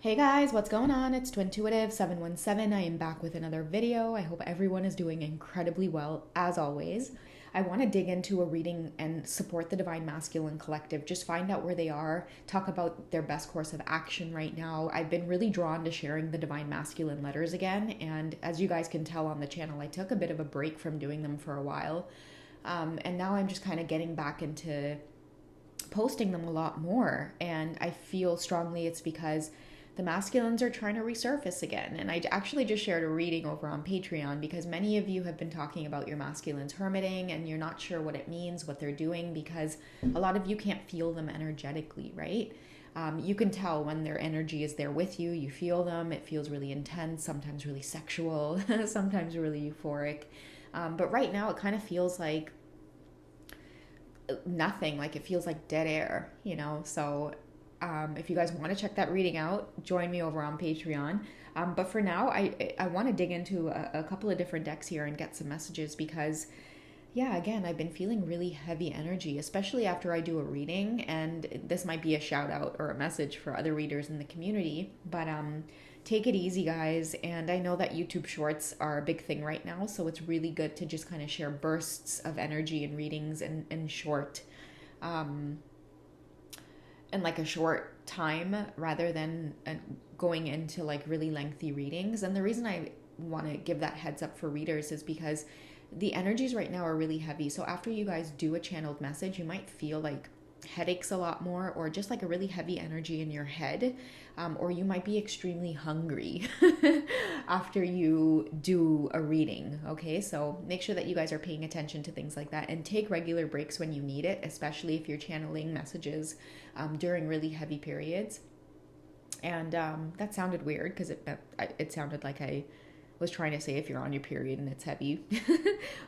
Hey guys, what's going on? It's Twintuitive717. I am back with another video. I hope everyone is doing incredibly well, as always. I want to dig into a reading and support the Divine Masculine Collective. Just find out where they are, talk about their best course of action right now. I've been really drawn to sharing the Divine Masculine letters again, and as you guys can tell on the channel, I took a bit of a break from doing them for a while. And now I'm just kind of getting back into posting them a lot more. And I feel strongly it's because the masculines are trying to resurface again. And I actually just shared a reading over on Patreon because many of you have been talking about your masculines hermiting and you're not sure what it means, what they're doing, because a lot of you can't feel them energetically, right? You can tell when their energy is there with you. You feel them. It feels really intense, sometimes really sexual, sometimes really euphoric. But right now, it kind of feels like nothing. Like it feels like dead air, you know? So if you guys want to check that reading out, join me over on Patreon. But for now, I want to dig into a couple of different decks here and get some messages because, yeah, again, I've been feeling really heavy energy, especially after I do a reading. And this might be a shout out or a message for other readers in the community. But take it easy, guys. And I know that YouTube Shorts are a big thing right now. So it's really good to just kind of share bursts of energy and readings in short. In like a short time rather than going into like really lengthy readings. And the reason I want to give that heads up for readers is because the energies right now are really heavy. So after you guys do a channeled message, you might feel like headaches a lot more or just like a really heavy energy in your head, or you might be extremely hungry after you do a reading. Okay, so make sure that you guys are paying attention to things like that and take regular breaks when you need it, especially if you're channeling messages during really heavy periods. And that sounded weird because it sounded like I was trying to say if you're on your period and it's heavy.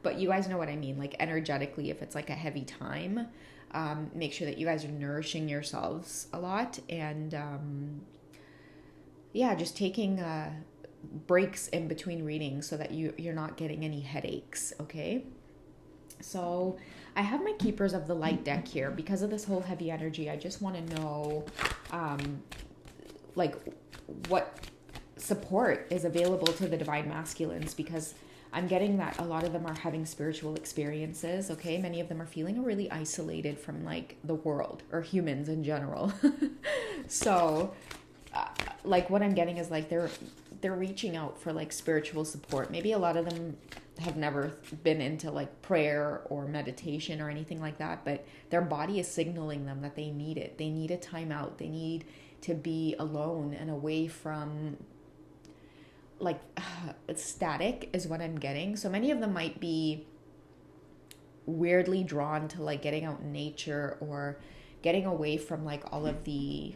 But you guys know what I mean. Like energetically, if it's like a heavy time, make sure that you guys are nourishing yourselves a lot. And yeah, just taking breaks in between readings so that you're not getting any headaches, okay? So I have my Keepers of the Light deck here. Because of this whole heavy energy, I just want to know like what support is available to the Divine Masculines, because I'm getting that a lot of them are having spiritual experiences, okay? Many of them are feeling really isolated from like the world or humans in general. So like what I'm getting is like they're reaching out for like spiritual support. Maybe a lot of them have never been into like prayer or meditation or anything like that, but their body is signaling them that they need it. They need a timeout. They need to be alone and away from like static is what I'm getting. So many of them might be weirdly drawn to like getting out in nature or getting away from like all of the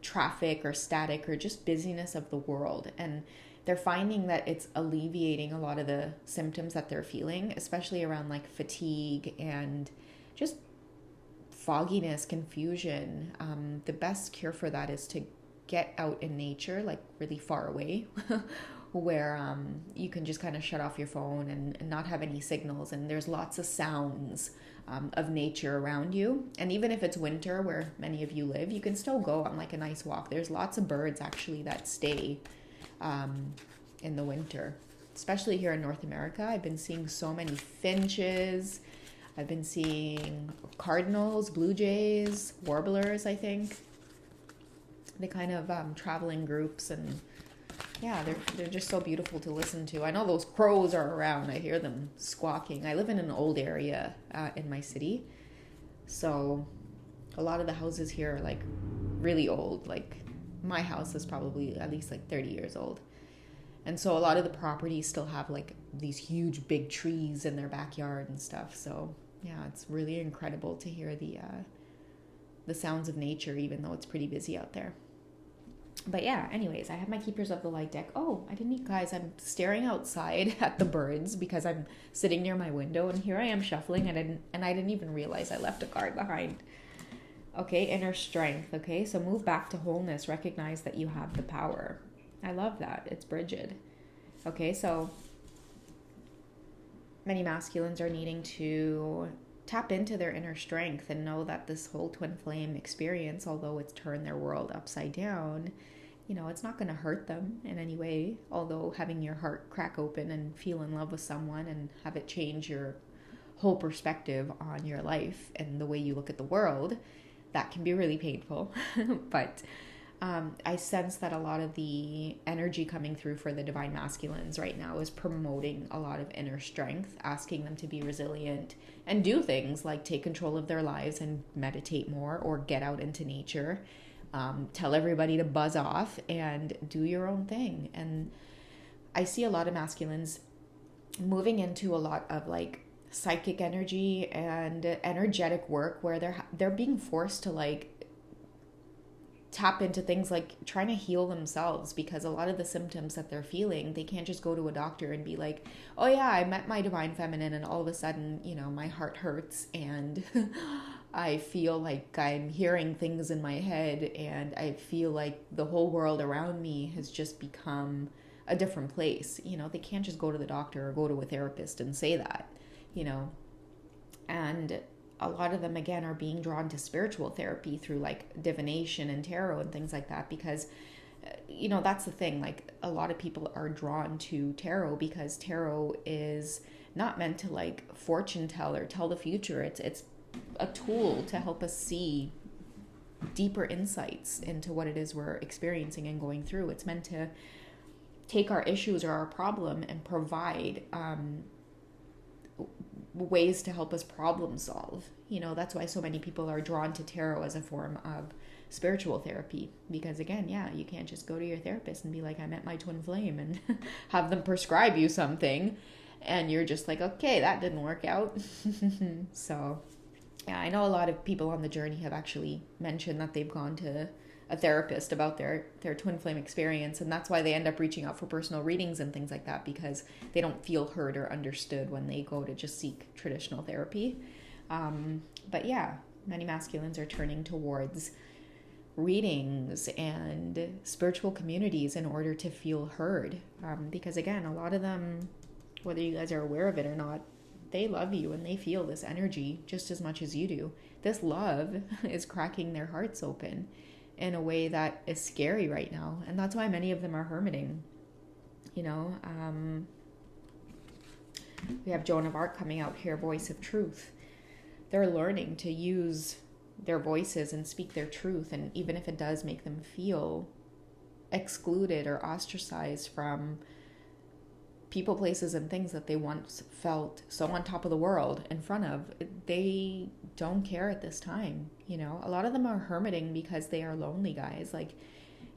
traffic or static or just busyness of the world. And they're finding that it's alleviating a lot of the symptoms that they're feeling, especially around like fatigue and just fogginess, confusion. The best cure for that is to get out in nature, like really far away, where you can just kind of shut off your phone and not have any signals. And there's lots of sounds of nature around you. And even if it's winter where many of you live, you can still go on like a nice walk. There's lots of birds actually that stay in the winter, especially here in North America. I've been seeing so many finches. I've been seeing cardinals, blue jays, warblers, I think. They kind of travel in groups, and yeah, they're just so beautiful to listen to. I know those crows are around. I hear them squawking. I live in an old area in my city, so a lot of the houses here are like really old. Like my house is probably at least like 30 years old. And so a lot of the properties still have like these huge big trees in their backyard and stuff. So yeah, it's really incredible to hear the sounds of nature, even though it's pretty busy out there. But yeah, anyways, I have my Keepers of the Light deck. Oh, I didn't, guys, I'm staring outside at the birds because I'm sitting near my window, and here I am shuffling, and I didn't even realize I left a card behind. Okay, inner strength. Okay, so move back to wholeness. Recognize that you have the power. I love that. It's Bridget. Okay, so many masculines are needing to tap into their inner strength and know that this whole twin flame experience, although it's turned their world upside down, it's not going to hurt them in any way. Although having your heart crack open and feel in love with someone and have it change your whole perspective on your life and the way you look at the world, that can be really painful. But I sense that a lot of the energy coming through for the divine masculines right now is promoting a lot of inner strength, asking them to be resilient and do things like take control of their lives and meditate more or get out into nature. Tell everybody to buzz off and do your own thing. And I see a lot of masculines moving into a lot of like psychic energy and energetic work where they're being forced to like tap into things like trying to heal themselves, because a lot of the symptoms that they're feeling, they can't just go to a doctor and be like, oh yeah, I met my divine feminine and all of a sudden, my heart hurts and I feel like I'm hearing things in my head and I feel like the whole world around me has just become a different place. They can't just go to the doctor or go to a therapist and say that, and a lot of them again are being drawn to spiritual therapy through like divination and tarot and things like that, because that's the thing, like a lot of people are drawn to tarot because tarot is not meant to like fortune tell or tell the future. It's a tool to help us see deeper insights into what it is we're experiencing and going through. It's meant to take our issues or our problem and provide ways to help us problem solve. That's why so many people are drawn to tarot as a form of spiritual therapy, because again, you can't just go to your therapist and be like, I met my twin flame, and have them prescribe you something and you're just like, okay, that didn't work out. So yeah, I know a lot of people on the journey have actually mentioned that they've gone to a therapist about their twin flame experience, and that's why they end up reaching out for personal readings and things like that, because they don't feel heard or understood when they go to just seek traditional therapy. But yeah, many masculines are turning towards readings and spiritual communities in order to feel heard, because again, a lot of them, whether you guys are aware of it or not, they love you and they feel this energy just as much as you do. This love is cracking their hearts open in a way that is scary right now. And that's why many of them are hermiting. We have Joan of Arc coming out here, voice of truth. They're learning to use their voices and speak their truth. And even if it does make them feel excluded or ostracized from people, places, and things that they once felt so on top of the world in front of, they don't care at this time. A lot of them are hermiting because they are lonely, guys. Like,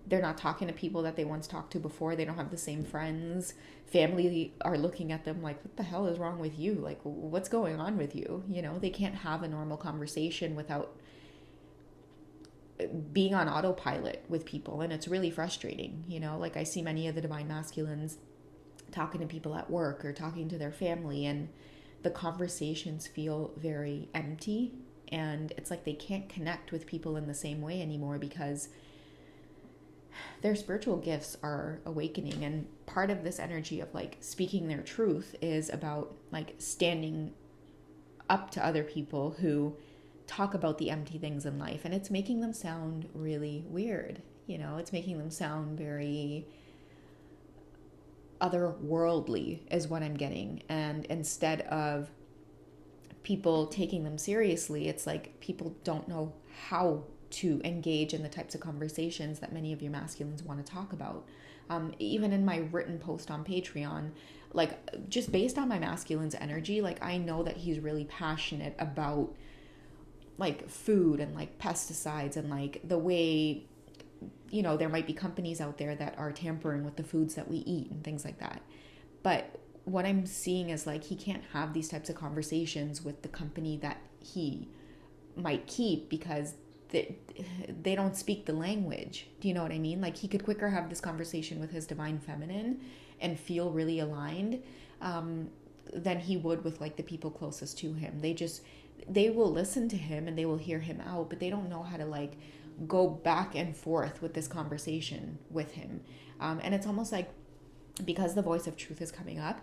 they're not talking to people that they once talked to before. They don't have the same friends. Family are looking at them like, what the hell is wrong with you? Like, what's going on with you? They can't have a normal conversation without being on autopilot with people. And it's really frustrating. Like, I see many of the divine masculines talking to people at work or talking to their family, and the conversations feel very empty, and it's like they can't connect with people in the same way anymore because their spiritual gifts are awakening. And part of this energy of like speaking their truth is about like standing up to other people who talk about the empty things in life, and it's making them sound really weird. It's making them sound very otherworldly is what I'm getting. And instead of people taking them seriously, it's like people don't know how to engage in the types of conversations that many of your masculines want to talk about. Even in my written post on Patreon, like just based on my masculine's energy, like I know that he's really passionate about like food and like pesticides and like the way, there might be companies out there that are tampering with the foods that we eat and things like that. But what I'm seeing is like he can't have these types of conversations with the company that he might keep because they don't speak the language. Do you know what I mean? Like he could quicker have this conversation with his divine feminine and feel really aligned than he would with like the people closest to him. They will listen to him and they will hear him out, but they don't know how to like go back and forth with this conversation with him. And it's almost like because the voice of truth is coming up,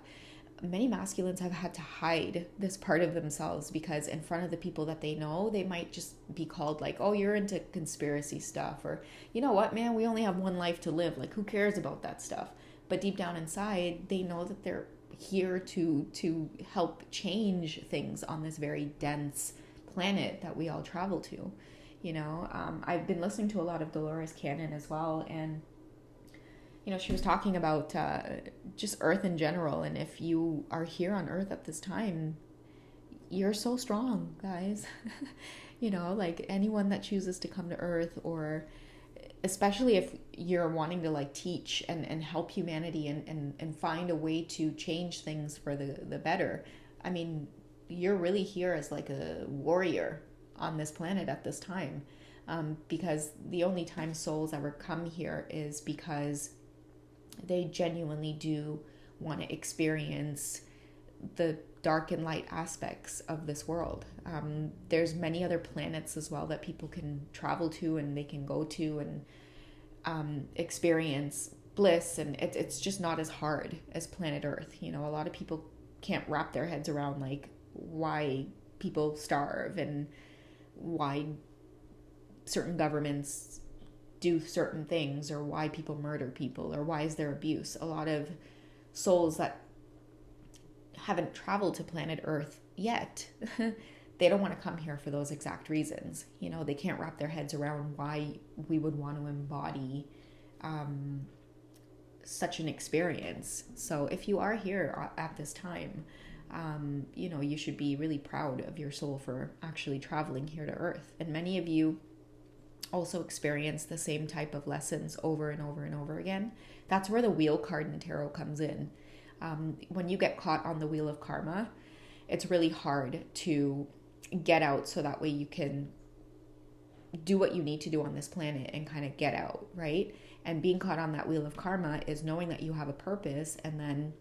many masculines have had to hide this part of themselves because in front of the people that they know, they might just be called like, oh, you're into conspiracy stuff, or you know what, man, we only have one life to live, like who cares about that stuff? But deep down inside, they know that they're here to help change things on this very dense planet that we all travel to. I've been listening to a lot of Dolores Cannon as well, and she was talking about just Earth in general. And if you are here on Earth at this time, you're so strong, guys. Like anyone that chooses to come to Earth, or especially if you're wanting to like teach and help humanity and find a way to change things for the better. I mean, you're really here as like a warrior on this planet at this time. Because the only time souls ever come here is because they genuinely do want to experience the dark and light aspects of this world. There's many other planets as well that people can travel to and they can go to and experience bliss, and it's just not as hard as planet Earth. A lot of people can't wrap their heads around like why people starve and why certain governments do certain things, or why people murder people, or why is there abuse. A lot of souls that haven't traveled to planet Earth yet, they don't want to come here for those exact reasons. They can't wrap their heads around why we would want to embody such an experience. So if you are here at this time, you should be really proud of your soul for actually traveling here to Earth. And many of you also experience the same type of lessons over and over and over again. That's where the wheel card in tarot comes in. When you get caught on the wheel of karma, it's really hard to get out, so that way you can do what you need to do on this planet and kind of get out, right? And being caught on that wheel of karma is knowing that you have a purpose and then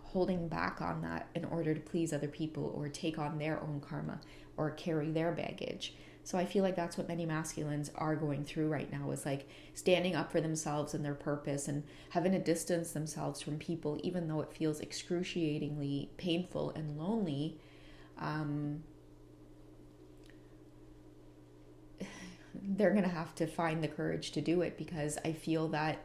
holding back on that in order to please other people or take on their own karma or carry their baggage. So I feel like that's what many masculines are going through right now, is like standing up for themselves and their purpose and having to distance themselves from people, even though it feels excruciatingly painful and lonely. They're going to have to find the courage to do it, because I feel that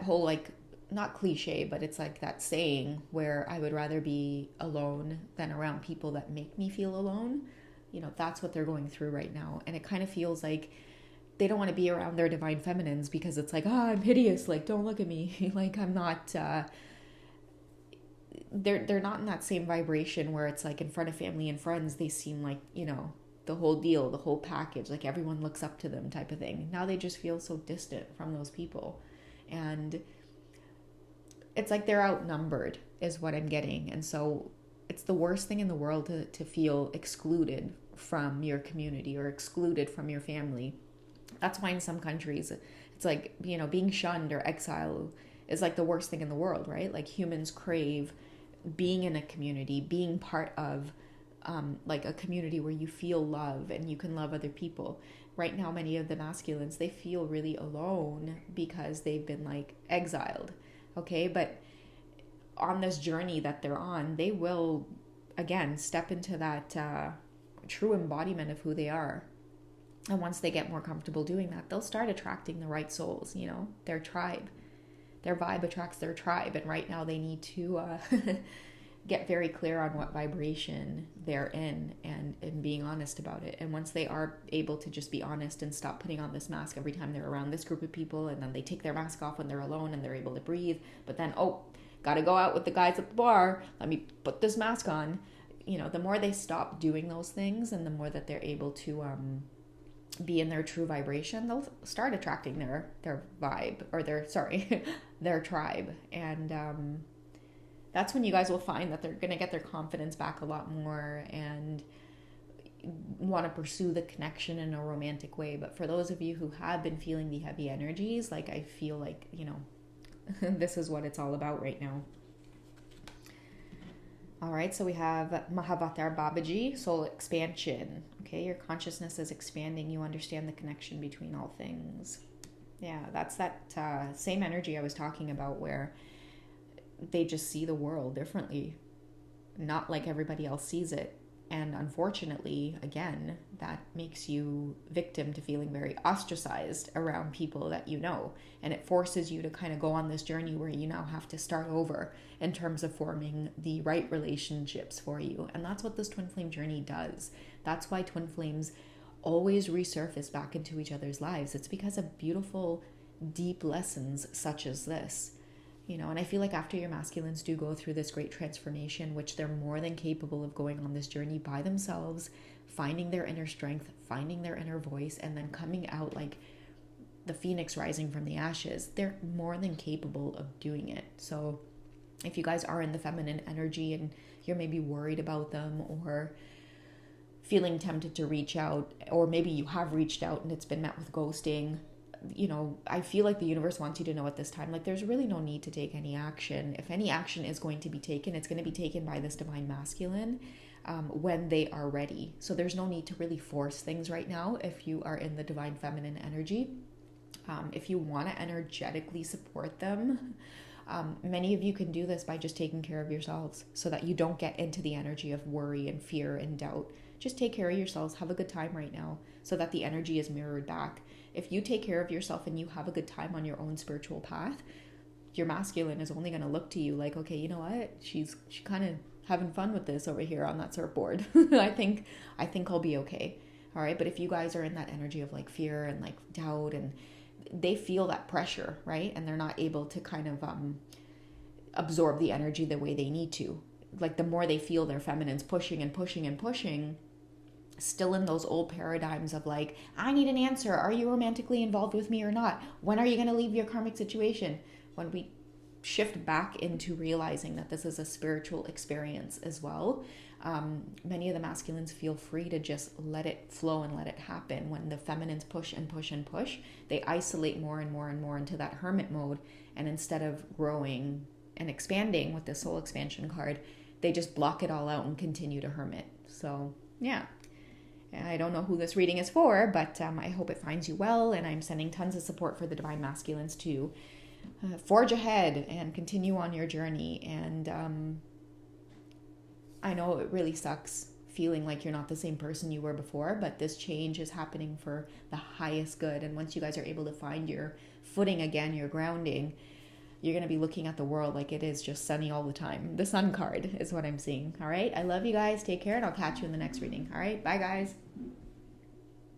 whole, like, not cliche, but it's like that saying where I would rather be alone than around people that make me feel alone. That's what they're going through right now. And it kind of feels like they don't want to be around their divine feminines, because it's like, I'm hideous. Like, don't look at me. Like, I'm not, they're not in that same vibration where it's like in front of family and friends, they seem like, the whole deal, the whole package, like everyone looks up to them type of thing. Now they just feel so distant from those people. And it's like they're outnumbered is what I'm getting. And so it's the worst thing in the world to feel excluded from your community or excluded from your family. That's why in some countries it's like, being shunned or exiled is like the worst thing in the world, right? Like humans crave being in a community, being part of like a community where you feel love and you can love other people. Right now, many of the masculines, they feel really alone because they've been like exiled. Okay, but on this journey that they're on, they will again step into that true embodiment of who they are. And once they get more comfortable doing that, they'll start attracting the right souls, their tribe. Their vibe attracts their tribe. And right now they need to get very clear on what vibration they're in and being honest about it. And once they are able to just be honest and stop putting on this mask every time they're around this group of people, and then they take their mask off when they're alone and they're able to breathe, but then, gotta go out with the guys at the bar, let me put this mask on. The more they stop doing those things and the more that they're able to be in their true vibration, they'll start attracting their vibe, or their tribe. And that's when you guys will find that they're going to get their confidence back a lot more and want to pursue the connection in a romantic way. But for those of you who have been feeling the heavy energies, like I feel like, this is what it's all about right now. All right, so we have Mahavatar Babaji, soul expansion. Okay, your consciousness is expanding. You understand the connection between all things. Yeah, that's that same energy I was talking about, where they just see the world differently, not like everybody else sees it. And unfortunately, again, that makes you victim to feeling very ostracized around people that you know. And it forces you to kind of go on this journey where you now have to start over in terms of forming the right relationships for you. And that's what this twin flame journey does. That's why twin flames always resurface back into each other's lives. It's because of beautiful, deep lessons such as this. You know, and I feel like after your masculines do go through this great transformation, which they're more than capable of going on this journey by themselves, finding their inner strength, finding their inner voice, and then coming out like the phoenix rising from the ashes, they're more than capable of doing it. So if you guys are in the feminine energy and you're maybe worried about them or feeling tempted to reach out, or maybe you have reached out and it's been met with ghosting, you know, I feel like the universe wants you to know at this time, like there's really no need to take any action. If any action is going to be taken, it's going to be taken by this divine masculine when they are ready. So there's no need to really force things right now if you are in the divine feminine energy. If you want to energetically support them, many of you can do this by just taking care of yourselves so that you don't get into the energy of worry and fear and doubt. Just take care of yourselves, have a good time right now so that the energy is mirrored back. If you take care of yourself and you have a good time on your own spiritual path, your masculine is only going to look to you like, okay, you know what? She's kind of having fun with this over here on that surfboard. I think I'll be okay. All right. But if you guys are in that energy of like fear and like doubt, and they feel that pressure, right? And they're not able to kind of absorb the energy the way they need to. Like the more they feel their feminines pushing and pushing and pushing, still in those old paradigms of like, I need an answer. Are you romantically involved with me or not? When are you going to leave your karmic situation? When we shift back into realizing that this is a spiritual experience as well, many of the masculines feel free to just let it flow and let it happen. When the feminines push and push and push, they isolate more and more and more into that hermit mode. And instead of growing and expanding with the soul expansion card, they just block it all out and continue to hermit. So yeah. I don't know who this reading is for, but I hope it finds you well, and I'm sending tons of support for the divine masculines to forge ahead and continue on your journey. And I know it really sucks feeling like you're not the same person you were before, but this change is happening for the highest good. And once you guys are able to find your footing again, your grounding, you're going to be looking at the world like it is just sunny all the time. The sun card is what I'm seeing. All right. I love you guys. Take care, and I'll catch you in the next reading. All right. Bye, guys.